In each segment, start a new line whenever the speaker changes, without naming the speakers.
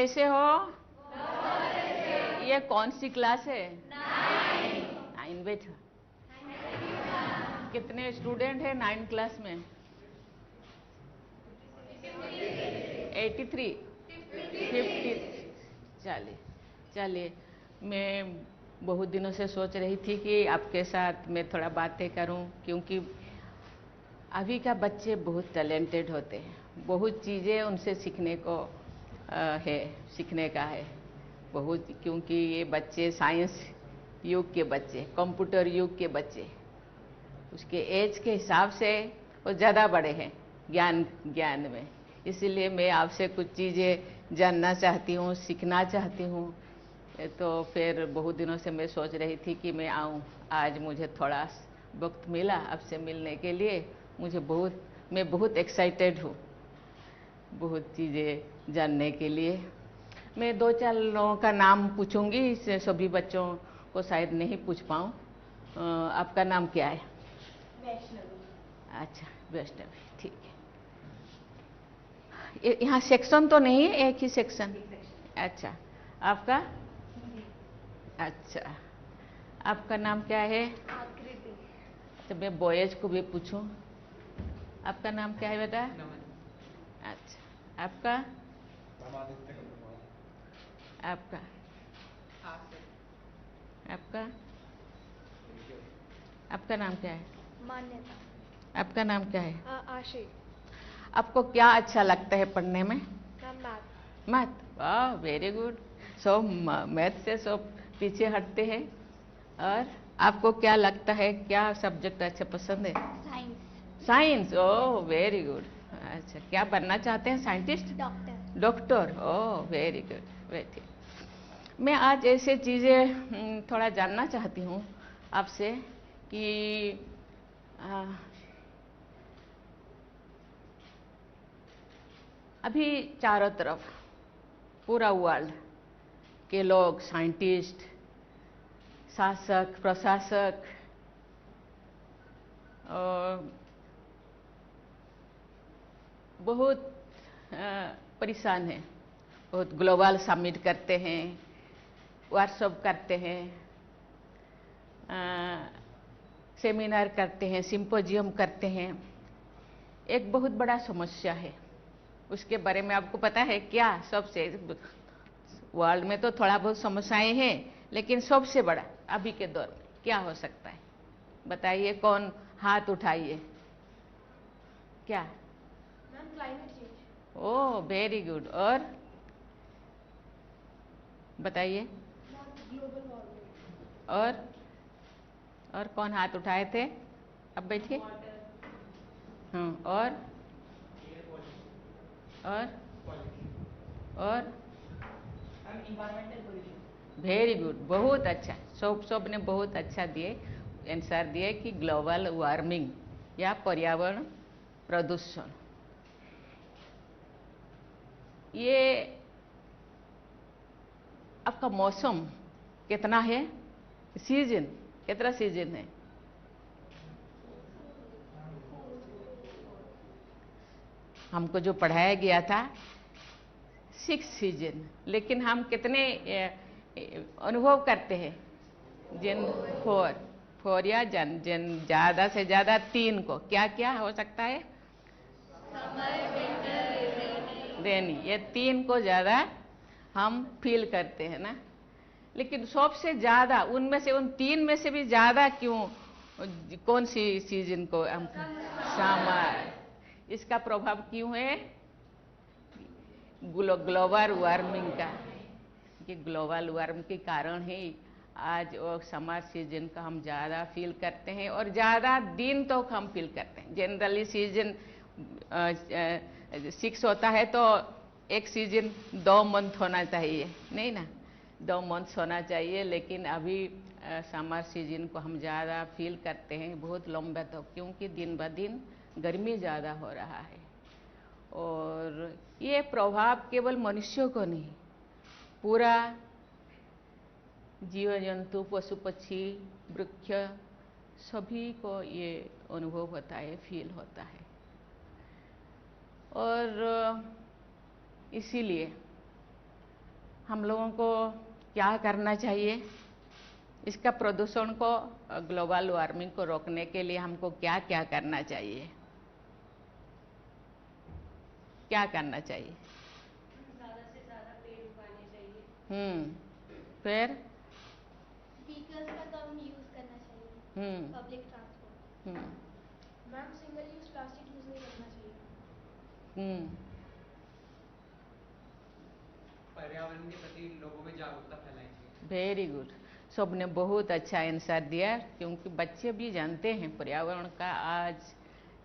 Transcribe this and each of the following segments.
कैसे हो? ये कौन सी क्लास है? 9 बैठो। कितने स्टूडेंट हैं 9 क्लास में? 83, 50। चलिए चलिए, मैं बहुत दिनों से सोच रही थी कि आपके साथ मैं थोड़ा बातें करूं, क्योंकि अभी का बच्चे बहुत टैलेंटेड होते हैं, बहुत चीज़ें उनसे सीखने को है, सीखने का है बहुत, क्योंकि ये बच्चे साइंस युग के बच्चे, कंप्यूटर युग के बच्चे, उसके एज के हिसाब से वो ज़्यादा बड़े हैं ज्ञान में। इसीलिए मैं आपसे कुछ चीज़ें जानना चाहती हूँ, सीखना चाहती हूँ। तो फिर बहुत दिनों से मैं सोच रही थी कि मैं आऊँ, आज मुझे थोड़ा वक्त मिला आपसे मिलने के लिए। मैं बहुत एक्साइटेड हूँ बहुत चीज़ें जानने के लिए। मैं 2-4 लोगों का नाम पूछूंगी, इससे सभी बच्चों को शायद नहीं पूछ पाऊँ। आपका नाम क्या है? वैष्णवी। अच्छा, वैष्णवी, ठीक है। यहाँ सेक्शन तो नहीं है, एक ही सेक्शन? अच्छा, आपका? अच्छा, आपका नाम क्या है? आकृति। तो मैं बॉयज को भी पूछूं, आपका नाम क्या है बेटा? अच्छा, आपका? आपका? आपका? आपका नाम क्या है? मान्यता। आपका नाम क्या है?
आशी।
आपको क्या अच्छा लगता है पढ़ने में?
मैथ।
मैथ, वाह, वेरी गुड। सब मैथ से सब पीछे हटते हैं। और आपको क्या लगता है, क्या सब्जेक्ट अच्छा पसंद है?
Science.
Science, oh very good. अच्छा, क्या बनना चाहते हैं? Scientist?
Doctor.
Doctor, oh very good, very. मैं आज ऐसे चीज़ें थोड़ा जानना चाहती हूँ आपसे कि अभी चारों तरफ पूरा वर्ल्ड के लोग, साइंटिस्ट, शासक, प्रशासक, और बहुत परेशान हैं, बहुत ग्लोबल समिट करते हैं, वर्कशॉप करते हैं, सेमिनार करते हैं, सिंपोजियम करते हैं। एक बहुत बड़ा समस्या है, उसके बारे में आपको पता है क्या? सबसे वर्ल्ड में तो थोड़ा बहुत समस्याएं हैं, लेकिन सबसे बड़ा अभी के दौर में क्या हो सकता है? बताइए, कौन हाथ उठाइए। क्या?
Climate change.
Oh very good. और बताइए।
Global warming.
और कौन हाथ उठाए थे? अब बैठिए। हाँ, और वेरी गुड, बहुत अच्छा। सब ने बहुत अच्छा दिए, आंसर दिए कि ग्लोबल वार्मिंग या पर्यावरण प्रदूषण। ये आपका मौसम कितना है? सीजन कितना सीजन है? हमको जो पढ़ाया गया था 6 सीजन, लेकिन हम कितने अनुभव करते हैं? जिन 4 या जिन ज़्यादा से ज़्यादा 3 को क्या क्या हो सकता है? रेनी, ये 3 को ज़्यादा हम फील करते हैं ना। लेकिन सबसे ज़्यादा उनमें से, उन 3 में से भी ज़्यादा क्यों, कौन सी सीजन को हम? समर। इसका प्रभाव क्यों है? ग्लोबल वार्मिंग का, कि ग्लोबल वार्मिंग के कारण ही आज वो समर सीजन का हम ज़्यादा फील करते हैं, और ज़्यादा दिन तो हम फील करते हैं। जनरली सीजन 6 होता है, तो एक सीजन 2 मंथ होना चाहिए, नहीं ना? 2 मंथ होना चाहिए, लेकिन अभी समर सीजन को हम ज़्यादा फील करते हैं, बहुत लंबा, तो क्योंकि दिन ब दिन गर्मी ज़्यादा हो रहा है। और ये प्रभाव केवल मनुष्यों को नहीं, पूरा जीव जंतु, पशु पक्षी, वृक्ष, सभी को ये अनुभव होता है, फील होता है। और इसीलिए हम लोगों को क्या करना चाहिए, इसका प्रदूषण को, ग्लोबल वार्मिंग को रोकने के लिए हमको क्या क्या करना चाहिए, क्या करना चाहिए?
ज़्यादा से ज़्यादा पेड़ उगाने चाहिए।
फिर
व्हीकल्स का कम यूज़ करना चाहिए। Public transport. Ma'am single use plastic use नहीं करना चाहिए।
पर्यावरण के प्रति लोगों में जागरूकता फैलानी चाहिए।
वेरी गुड, सबने बहुत अच्छा आंसर दिया, क्योंकि बच्चे भी जानते हैं पर्यावरण का आज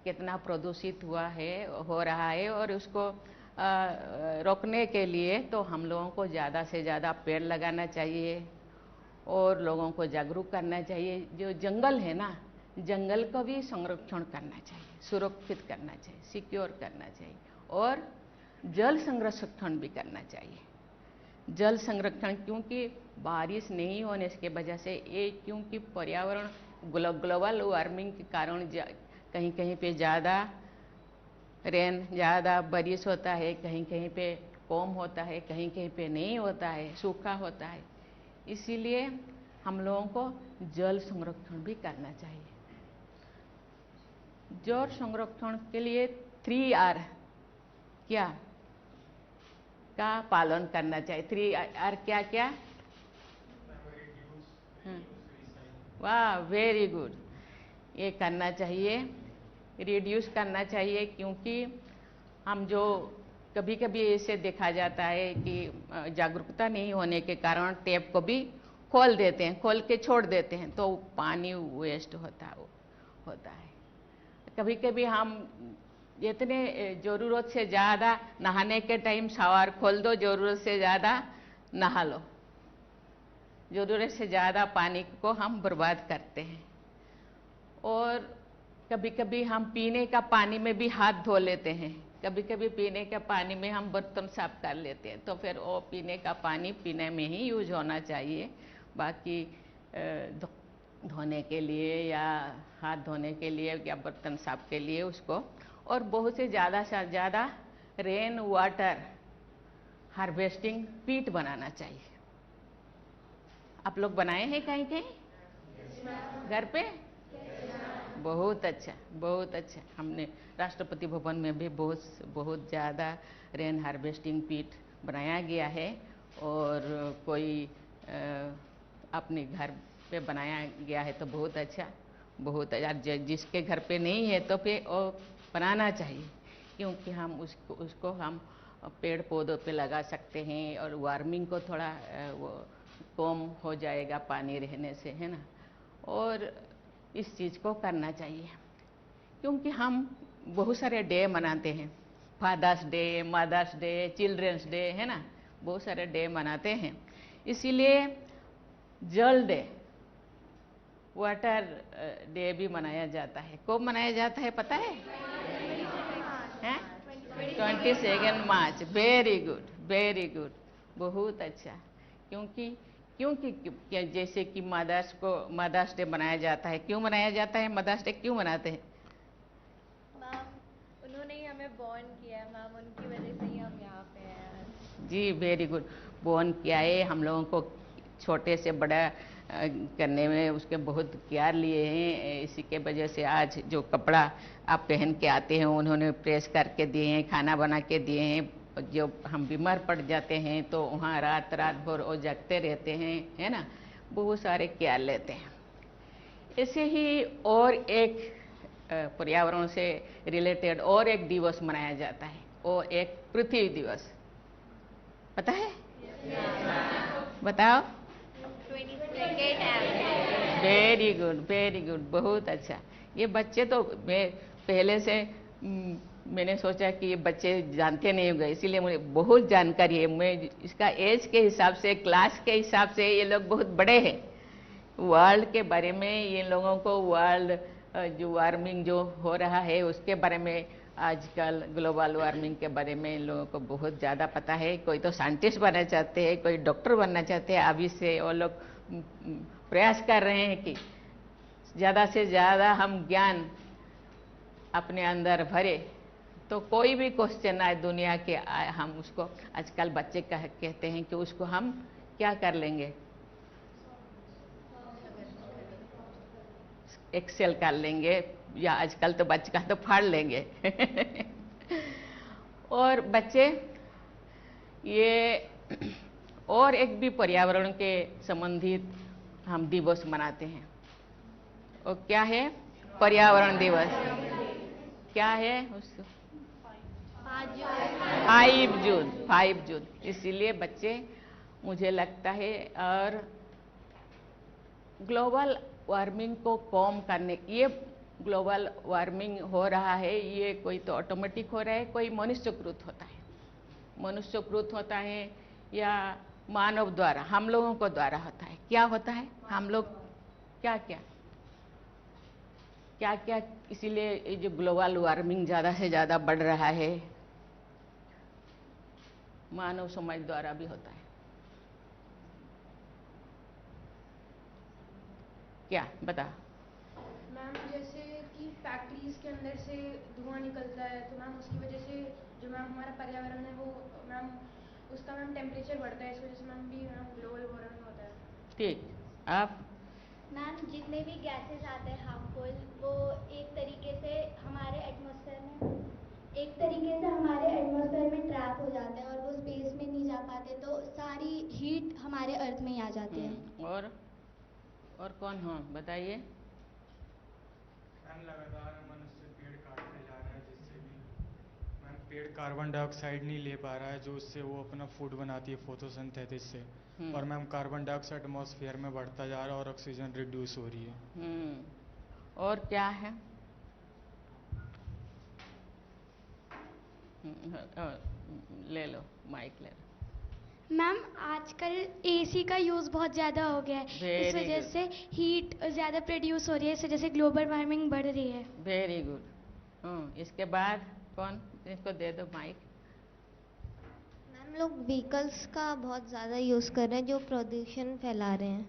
कितना प्रदूषित हो रहा है, और उसको रोकने के लिए तो हम लोगों को ज़्यादा से ज़्यादा पेड़ लगाना चाहिए और लोगों को जागरूक करना चाहिए। जो जंगल है ना, जंगल को भी संरक्षण करना चाहिए, सुरक्षित करना चाहिए, सिक्योर करना चाहिए, और जल संरक्षण भी करना चाहिए। जल संरक्षण, क्योंकि बारिश नहीं होने की वजह से ये, क्योंकि पर्यावरण ग्लोबल वार्मिंग के कारण कहीं कहीं पे ज़्यादा रेन, ज़्यादा बारिश होता है, कहीं कहीं पे कम होता है, कहीं कहीं पे नहीं होता है, सूखा होता है। इसीलिए हम लोगों को जल संरक्षण भी करना चाहिए। जल संरक्षण के लिए 3R क्या का पालन करना चाहिए? 3R क्या क्या? वाह, वेरी गुड, ये करना चाहिए, रिड्यूस करना चाहिए। क्योंकि हम जो कभी कभी ऐसे देखा जाता है कि जागरूकता नहीं होने के कारण टैप को भी खोल देते हैं, खोल के छोड़ देते हैं, तो पानी वेस्ट होता है। कभी कभी हम जितने ज़रूरत से ज़्यादा नहाने के टाइम शावर खोल दो, ज़रूरत से ज़्यादा नहा लो, ज़रूरत से ज़्यादा पानी को हम बर्बाद करते हैं। और कभी कभी हम पीने का पानी में भी हाथ धो लेते हैं, कभी कभी पीने के पानी में हम बर्तन साफ कर लेते हैं, तो फिर वो पीने का पानी पीने में ही यूज होना चाहिए। बाकी धोने के लिए या हाथ धोने के लिए या बर्तन साफ के लिए उसको, और बहुत से ज़्यादा रेन वाटर हार्वेस्टिंग पीट बनाना चाहिए। आप लोग बनाए हैं कहीं कहीं घर पे? बहुत अच्छा, बहुत अच्छा। हमने राष्ट्रपति भवन में भी बहुत ज़्यादा रेन हार्वेस्टिंग पीट बनाया गया है, और कोई अपने घर पे बनाया गया है तो बहुत अच्छा, बहुत अच्छा। जिसके घर पे नहीं है तो पे वो बनाना चाहिए, क्योंकि हम उसको हम पेड़ पौधों पे लगा सकते हैं, और वार्मिंग को थोड़ा वो कम हो जाएगा पानी रहने से, है ना। और इस चीज़ को करना चाहिए, क्योंकि हम बहुत सारे डे मनाते हैं, father's day, mother's day, children's day, है ना, बहुत सारे डे मनाते हैं। इसीलिए जल डे, वाटर डे भी मनाया जाता है। कब मनाया जाता है पता है? 22 मार्च। वेरी गुड, वेरी गुड, बहुत अच्छा। क्योंकि जैसे कि मदर्स डे मनाया जाता है। क्यों मनाया जाता है मदर्स डे, क्यों मनाते हैं?
मैम उन्होंने ही हमें बॉर्न किया है मैम, उनकी वजह से ही हम यहाँ पे हैं।
जी वेरी गुड, बॉर्न किया है, हम लोगों को छोटे से बड़ा करने में उसके बहुत केयर लिए हैं। इसी के वजह से आज जो कपड़ा आप पहन के आते हैं उन्होंने प्रेस करके दिए हैं, खाना बना के दिए हैं। जो हम बीमार पड़ जाते हैं तो वहाँ रात भर वो जगते रहते हैं, है ना, बहुत सारे केयर लेते हैं। ऐसे ही और एक पर्यावरण से रिलेटेड और एक दिवस मनाया जाता है, और एक पृथ्वी दिवस, पता है? बताओ।
22
वेरी गुड, वेरी गुड, बहुत अच्छा। ये बच्चे तो मैं पहले से मैंने सोचा कि ये बच्चे जानते नहीं होंगे, इसीलिए मुझे बहुत जानकारी है। मैं इसका एज के हिसाब से, क्लास के हिसाब से ये लोग बहुत बड़े हैं। वर्ल्ड के बारे में ये लोगों को, वर्ल्ड जो वार्मिंग जो हो रहा है उसके बारे में, आजकल ग्लोबल वार्मिंग के बारे में इन लोगों को बहुत ज़्यादा पता है। कोई तो साइंटिस्ट बनना चाहते हैं, कोई डॉक्टर बनना चाहते हैं। अभी से वो लोग प्रयास कर रहे हैं कि ज़्यादा से ज़्यादा हम ज्ञान अपने अंदर भरे, तो कोई भी क्वेश्चन आए दुनिया के आए, हम उसको आजकल बच्चे कहते हैं कि उसको हम क्या कर लेंगे, एक्सेल कर लेंगे, या आजकल तो बच्चे का तो फाड़ लेंगे। और बच्चे ये और एक भी पर्यावरण के संबंधित हम दिवस मनाते हैं, और क्या है पर्यावरण दिवस, क्या है उस 5 जून। इसीलिए बच्चे मुझे लगता है, और ग्लोबल वार्मिंग को कम करने, ये ग्लोबल वार्मिंग हो रहा है, ये कोई तो ऑटोमेटिक हो रहा है, कोई मनुष्यकृत होता है, मनुष्यकृत होता है या मानव द्वारा, हम लोगों को द्वारा होता है। क्या होता है, हम लोग क्या क्या क्या क्या, इसीलिए ये जो ग्लोबल वार्मिंग ज़्यादा से ज़्यादा बढ़ रहा है, मानव समाज द्वारा भी होता है। क्या बता।
मैम जैसे कि फैक्ट्रीज के अंदर से धुआं निकलता है, तो मैम उसकी वजह से जो मैम हमारा पर्यावरण है वो मैम उसका मैम टेम्परेचर बढ़ता है, इस वजह से मैम भी मैम ग्लोबल वार्मिंग होता है।
ठीक, आप।
मैम जितने भी गैसेस आते हैं हार्मफुल, वो एक तरीके से हमारे एटमॉस्फेयर में ट्रैप हो जाते हैं और वो स्पेस में नहीं जा पाते, तो सारी हीट हमारे अर्थ में ही आ जाती है।
और कौन, हाँ बताइए।
मैम लगातार मनुष्य पेड़ काटते जा रहा है, जिससे भी मैम पेड़ कार्बन डाइऑक्साइड नहीं ले पा रहा है, जो उससे वो अपना फूड बनाती है फोटोसिंथेसिस से, और मैम कार्बन डाइऑक्साइड एटमॉस्फेयर में बढ़ता जा रहा है और ऑक्सीजन रिड्यूस हो रही है।
और क्या है, ले लो माइक ले लो।
मैम आजकल एसी का यूज़ बहुत ज़्यादा हो गया है, इस वजह से हीट ज़्यादा प्रोड्यूस हो रही है, इस वजह से ग्लोबल वार्मिंग बढ़ रही है।
Very good. इसके बाद कौन, इसको दे दो माइक।
मैम लोग व्हीकल्स का बहुत ज़्यादा यूज़ कर रहे हैं, जो प्रदूषण फैला रहे हैं।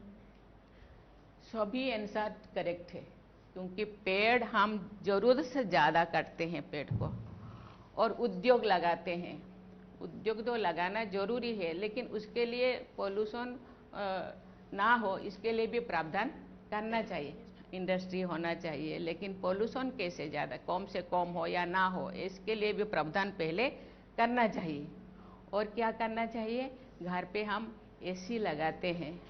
सभी आंसर करेक्ट है, क्योंकि पेड़ हम जरूरत से ज़्यादा काटते हैं पेड़ को, और उद्योग लगाते हैं। उद्योग तो लगाना जरूरी है, लेकिन उसके लिए पोल्यूशन ना हो, इसके लिए भी प्रावधान करना चाहिए, इंडस्ट्री होना चाहिए, लेकिन पोल्यूशन कैसे ज़्यादा कम से कम हो या ना हो, इसके लिए भी प्रावधान पहले करना चाहिए। और क्या करना चाहिए, घर पे हम एसी लगाते हैं,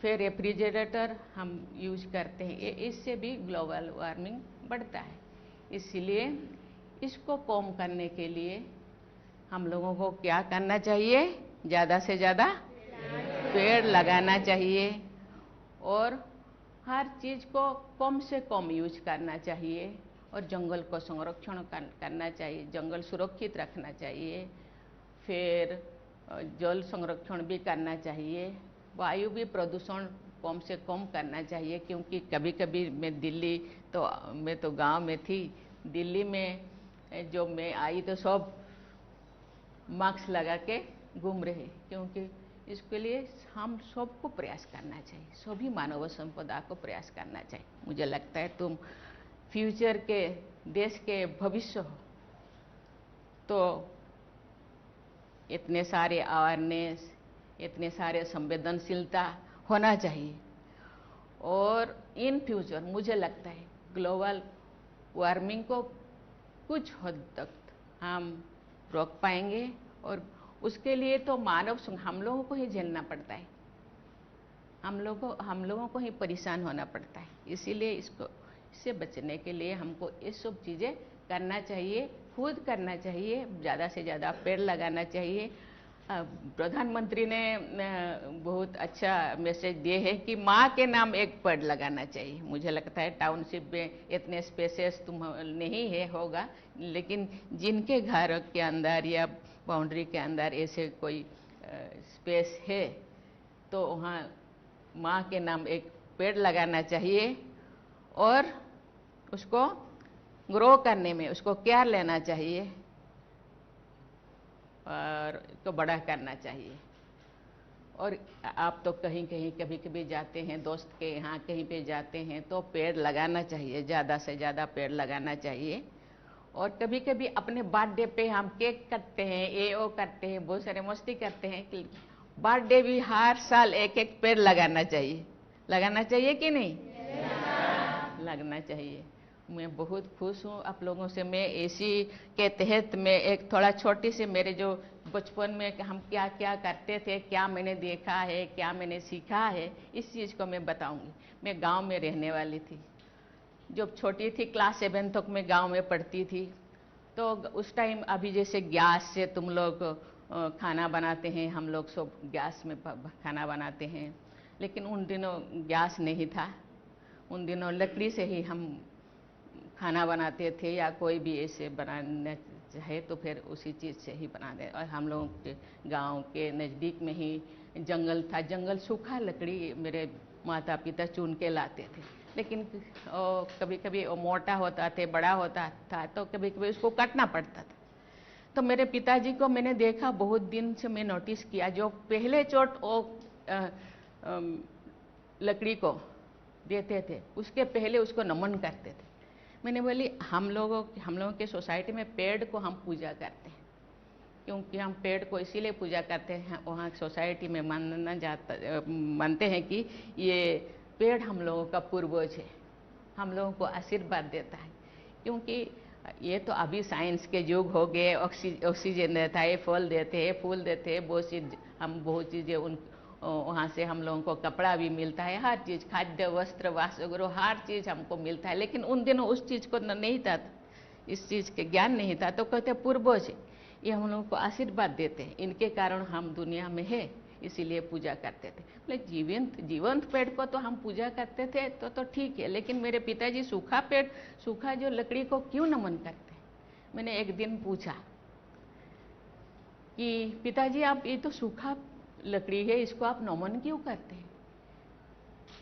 फिर रेफ्रिजरेटर हम यूज करते हैं, इससे भी ग्लोबल वार्मिंग बढ़ता है। इसलिए इसको कम करने के लिए हम लोगों को क्या करना चाहिए, ज़्यादा से ज़्यादा पेड़ लगाना चाहिए, और हर चीज़ को कम से कम यूज करना चाहिए, और जंगल को संरक्षण करना चाहिए, जंगल सुरक्षित रखना चाहिए, फिर जल संरक्षण भी करना चाहिए, वायु भी प्रदूषण कम से कम करना चाहिए। क्योंकि कभी कभी मैं तो गांव में थी, दिल्ली में जो मैं आई तो सब मास्क लगा के घूम रहे, क्योंकि इसके लिए हम सबको प्रयास करना चाहिए, सभी मानव संपदा को प्रयास करना चाहिए। मुझे लगता है तुम फ्यूचर के देश के भविष्य हो, तो इतने सारे अवेयरनेस, इतने सारे संवेदनशीलता होना चाहिए, और इन फ्यूचर मुझे लगता है ग्लोबल वार्मिंग को कुछ हद तक हम रोक पाएंगे, और उसके लिए तो हम लोगों को ही झेलना पड़ता है, हम लोगों को ही परेशान होना पड़ता है। इसीलिए इससे बचने के लिए हमको ये सब चीज़ें करना चाहिए, खुद करना चाहिए, ज़्यादा से ज़्यादा पेड़ लगाना चाहिए। प्रधानमंत्री ने बहुत अच्छा मैसेज दिए है कि माँ के नाम एक पेड़ लगाना चाहिए। मुझे लगता है टाउनशिप में इतने स्पेसेस नहीं है होगा, लेकिन जिनके घर के अंदर या बाउंड्री के अंदर ऐसे कोई स्पेस है, तो वहाँ माँ के नाम एक पेड़ लगाना चाहिए, और उसको ग्रो करने में उसको केयर लेना चाहिए, और इसको बड़ा करना चाहिए। और आप तो कहीं कहीं कभी कभी जाते हैं, दोस्त के यहाँ कहीं पे जाते हैं, तो पेड़ लगाना चाहिए, ज़्यादा से ज़्यादा पेड़ लगाना चाहिए। और कभी कभी अपने बर्थडे पे हम केक काटते हैं, ये वो करते हैं, बहुत सारे मस्ती करते हैं। बर्थडे भी हर साल एक एक पेड़ लगाना चाहिए। लगाना चाहिए कि नहीं? लगना चाहिए। मैं बहुत खुश हूँ आप लोगों से। मैं इसी के तहत में एक थोड़ा छोटी सी मेरे जो बचपन में हम क्या क्या करते थे, क्या मैंने देखा है, क्या मैंने सीखा है, इस चीज़ को मैं बताऊंगी। मैं गांव में रहने वाली थी। जब छोटी थी क्लास 7 तक मैं गांव में पढ़ती थी। तो उस टाइम अभी जैसे गैस से तुम लोग खाना बनाते हैं, हम लोग सब गैस में खाना बनाते हैं, लेकिन उन दिनों गैस नहीं था। उन दिनों लकड़ी से ही हम खाना बनाते थे, या कोई भी ऐसे बनाना चाहे तो फिर उसी चीज़ से ही बना दे। और हम लोगों के गांव के नज़दीक में ही जंगल था। जंगल सूखा लकड़ी मेरे माता पिता चुन के लाते थे, लेकिन कभी कभी वो मोटा होता था, बड़ा होता था, तो कभी कभी उसको काटना पड़ता था। तो मेरे पिताजी को मैंने देखा, बहुत दिन से मैं नोटिस किया, जो पहले चोट वो लकड़ी को देते थे उसके पहले उसको नमन करते थे। मैंने बोली हम लोगों के सोसाइटी में पेड़ को हम पूजा करते हैं, क्योंकि हम पेड़ को इसीलिए पूजा करते हैं, वहाँ सोसाइटी में मानते हैं कि ये पेड़ हम लोगों का पूर्वज है, हम लोगों को आशीर्वाद देता है। क्योंकि ये तो अभी साइंस के युग हो गए, ऑक्सीजन देता है, फल देते हैं, फूल देते हैं, बहुत चीज़ें उन वहाँ से हम लोगों को कपड़ा भी मिलता है, हर चीज़, खाद्य वस्त्र वासगृह हर चीज़ हमको मिलता है। लेकिन उन दिनों उस चीज़ को नहीं था, इस चीज़ के ज्ञान नहीं था, तो कहते पूर्वज ये हम लोगों को आशीर्वाद देते हैं, इनके कारण हम दुनिया में है, इसीलिए पूजा करते थे। बोले जीवंत पेड़ को तो हम पूजा करते थे तो ठीक है, लेकिन मेरे पिताजी सूखा जो लकड़ी को क्यों नमन करते हैं? मैंने एक दिन पूछा कि पिताजी आप ये तो सूखा लकड़ी है, इसको आप नमन क्यों करते हैं?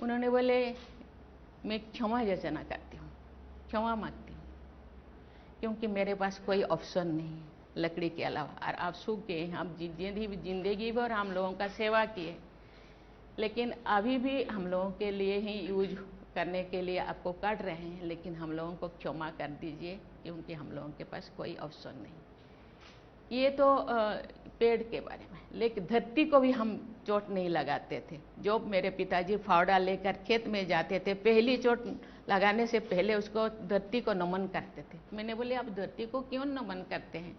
उन्होंने बोले मैं क्षमा याचना करती हूँ, क्षमा मांगती हूँ, क्योंकि मेरे पास कोई ऑप्शन नहीं है लकड़ी के अलावा। और आप सूख गए, हम जिंदगी भर हम लोगों का सेवा किए, लेकिन अभी भी हम लोगों के लिए ही यूज करने के लिए आपको काट रहे हैं, लेकिन हम लोगों को क्षमा कर दीजिए, क्योंकि हम लोगों के पास कोई ऑप्शन नहीं। ये तो पेड़ के बारे में। लेकिन धरती को भी हम चोट नहीं लगाते थे। जो मेरे पिताजी फावड़ा लेकर खेत में जाते थे, पहली चोट लगाने से पहले उसको धरती को नमन करते थे। मैंने बोले आप धरती को क्यों नमन करते हैं?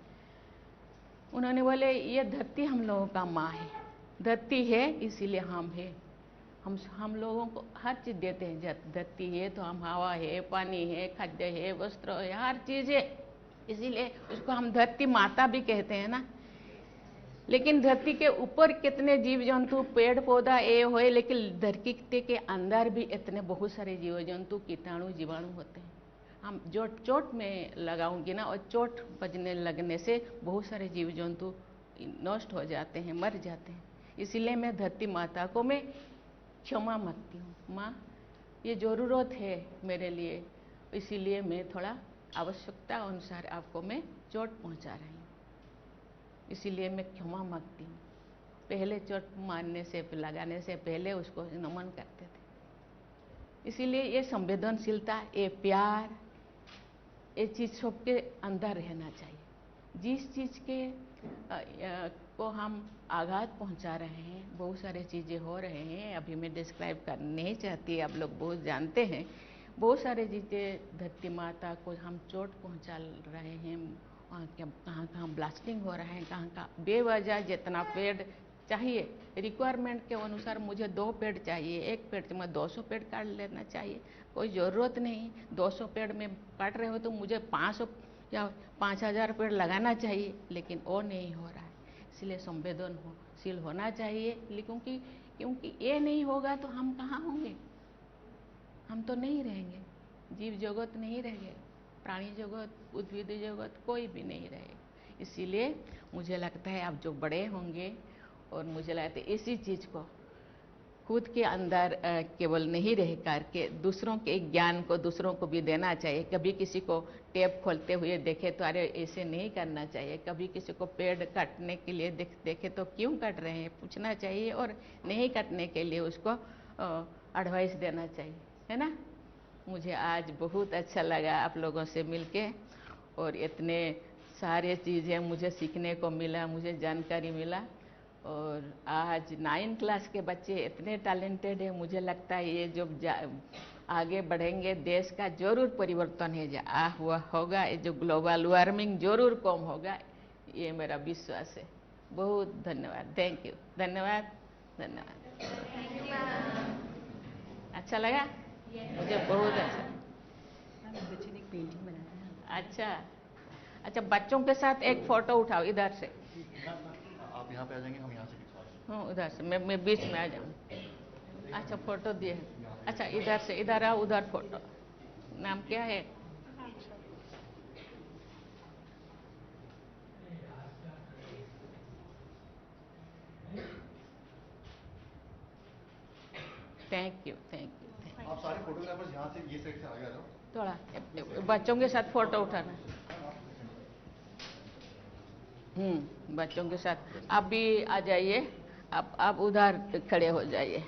उन्होंने बोले ये धरती हम लोगों का माँ है, धरती है इसीलिए हम है, हम लोगों को हर चीज़ देते हैं। धरती है तो हम हवा है, पानी है, खाद्य है, वस्त्र है, हर चीज़ है, इसीलिए उसको हम धरती माता भी कहते हैं ना। लेकिन धरती के ऊपर कितने जीव जंतु, पेड़ पौधा ये होए, लेकिन धरती के अंदर भी इतने बहुत सारे जीव जंतु, कीटाणु, जीवाणु होते हैं। हम जो चोट में लगाऊंगी ना, और चोट बजने लगने से बहुत सारे जीव जंतु नष्ट हो जाते हैं, मर जाते हैं। इसीलिए मैं धरती माता को मैं क्षमा मांगती हूँ। माँ ये ज़रूरत है मेरे लिए, इसीलिए मैं थोड़ा आवश्यकता अनुसार आपको मैं चोट पहुँचा रही हूँ, इसीलिए मैं क्षमा मांगती हूँ। पहले चोट मारने से, लगाने से पहले उसको नमन करते थे। इसीलिए ये संवेदनशीलता, ये प्यार, ये चीज़ सबके अंदर रहना चाहिए। जिस चीज़ के को हम आघात पहुंचा रहे हैं, बहुत सारे चीज़ें हो रहे हैं, अभी मैं डिस्क्राइब करना नहीं चाहती, आप लोग बहुत जानते हैं। बहुत सारे चीज़ें धरती माता को हम चोट पहुंचा रहे हैं, वहाँ कहाँ कहाँ ब्लास्टिंग हो रहा है, कहाँ कहाँ बेवजह जितना पेड़ चाहिए, रिक्वायरमेंट के अनुसार मुझे 2 पेड़ चाहिए, 1 पेड़ से मैं 200 पेड़ काट लेना चाहिए, कोई ज़रूरत नहीं। 200 पेड़ में काट रहे हो तो मुझे 500 या 5000 पेड़ लगाना चाहिए, लेकिन वो नहीं हो रहा है। इसलिए संवेदनशील होना चाहिए, क्योंकि ये नहीं होगा तो हम कहाँ होंगे? हम तो नहीं रहेंगे, जीव जगत नहीं रहेंगे, प्राणी जगत, उद्भिद जगत कोई भी नहीं रहेगा। इसीलिए मुझे लगता है आप जो बड़े होंगे, और मुझे लगता है इसी चीज़ को खुद के अंदर केवल नहीं रह करके दूसरों के ज्ञान को दूसरों को भी देना चाहिए। कभी किसी को टेप खोलते हुए देखे तो अरे ऐसे नहीं करना चाहिए। कभी किसी को पेड़ काटने के लिए देखे तो क्यों काट रहे हैं पूछना चाहिए, और नहीं काटने के लिए उसको एडवाइस देना चाहिए, है ना। मुझे आज बहुत अच्छा लगा आप लोगों से मिलके, और इतने सारे चीज़ें मुझे सीखने को मिला, मुझे जानकारी मिला। और आज 9 क्लास के बच्चे इतने टैलेंटेड हैं, मुझे लगता है ये जो आगे बढ़ेंगे देश का जरूर परिवर्तन हुआ होगा, ये जो ग्लोबल वार्मिंग जरूर कम होगा, ये मेरा विश्वास है। बहुत धन्यवाद, थैंक यू, धन्यवाद धन्यवाद। अच्छा लगा? मुझे बहुत अच्छा।
बच्चे ने एक पेंटिंग बनाया है।
अच्छा अच्छा, बच्चों के साथ एक फोटो उठाओ इधर से।
आप यहाँ पे आ जाएंगे, हम यहाँ से खिंचवा लेंगे।
हाँ उधर से, मैं बीच में आ जाऊँ। अच्छा फोटो दिए। अच्छा इधर से, इधर आओ, उधर फोटो। नाम क्या है? Thank you thank you.
आप सारे फोटोग्राफर्स यहाँ से ये साइड से आगे आ जाओ।
थोड़ा बच्चों के साथ फोटो उठाना। बच्चों के साथ आप भी आ जाइए, आप उधर खड़े हो जाइए।